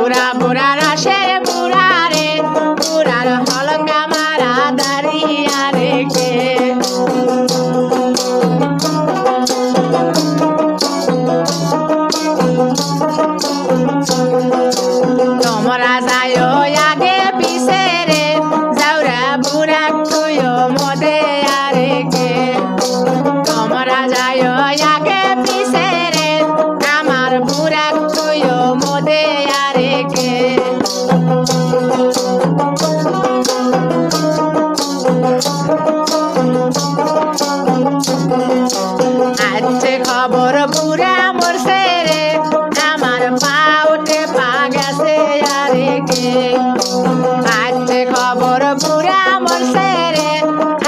বুড়া বুড়া রসের বুড়া রে বুড়ার হলঙ্গা মারা দাঁড়িয়া রেখে তোমরা যায় আগে পিছে রে যাওরা বুড়া তুইও মদে আরেকে তোমরা যায় আগে পিছে রে আমার বুড়া তুইও মদে আরেকে আজকে খবর বুড়া মরছে রে আমার পাউটে পা গেছে আরেকে আজকে খবর বুড়া মরছে রে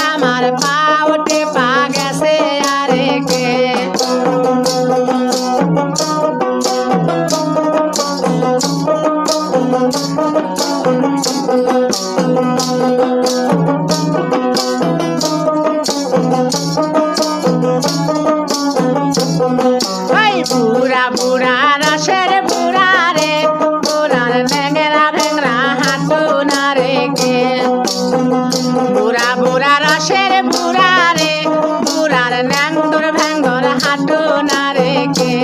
আমার পাউটে পা গেছে আরেকে বুড়া বুড়া রসের বুড়া রে বুড়ার ভেঙ্গরা ভেঙ্গরা হাঁটু না রেখে বুড়া বুড়া রসের বুড়া রে বুড়ার ন্যাঙ্গর ভেঙ্গর হাঁটু না রেখে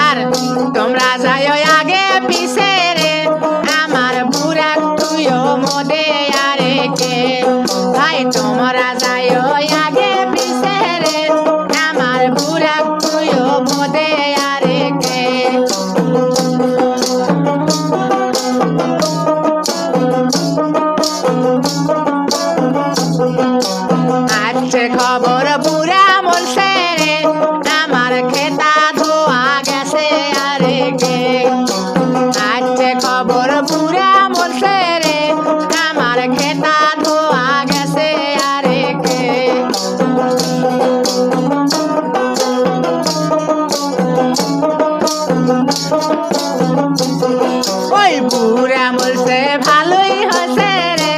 আর তোমরা যায় আগে পিছে রে আমার বুড়া তুইও মদে আরেকে ভাই তোমরা যায় আগে পিছে রে আমার বুড়া তুইও মদে আরেকে আজকে খবর বুড়া মরছে রে আমার খেতা ধোয়া গেছে আরেকে আজকে খবর বুড়া মরছে রে আমার খেতা ধোয়া গেছে আরেকে ওই বুড়া মরছে ভালোই হয়েছে রে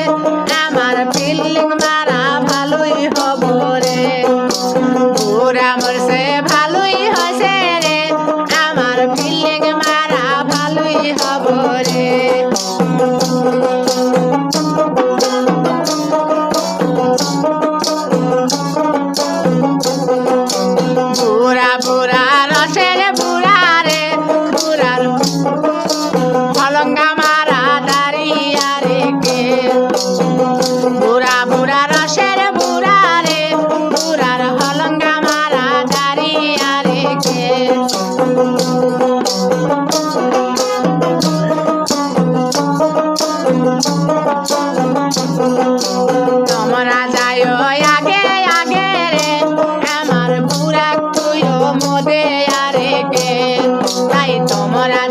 আমার ফিল্ডিং মারা ভালোই হব রে বুড়া মরছে ভালোই হয়েছে রে আমার ফিল্ডিং মারা ভালোই হব রে বুড়া বুড়া রসের বুড়া রে বুড়ার হলঙ্গা মারা দাঁড়িয়া রেখে বুড়া বুড়া রসের বুড়া রে বুড়ার হলঙ্গা মারা দাঁড়িয়া রেখে তোমরা যায় আগে আগে রে আমার বুড়া তুইও মদে আরেকে তাই তোমরা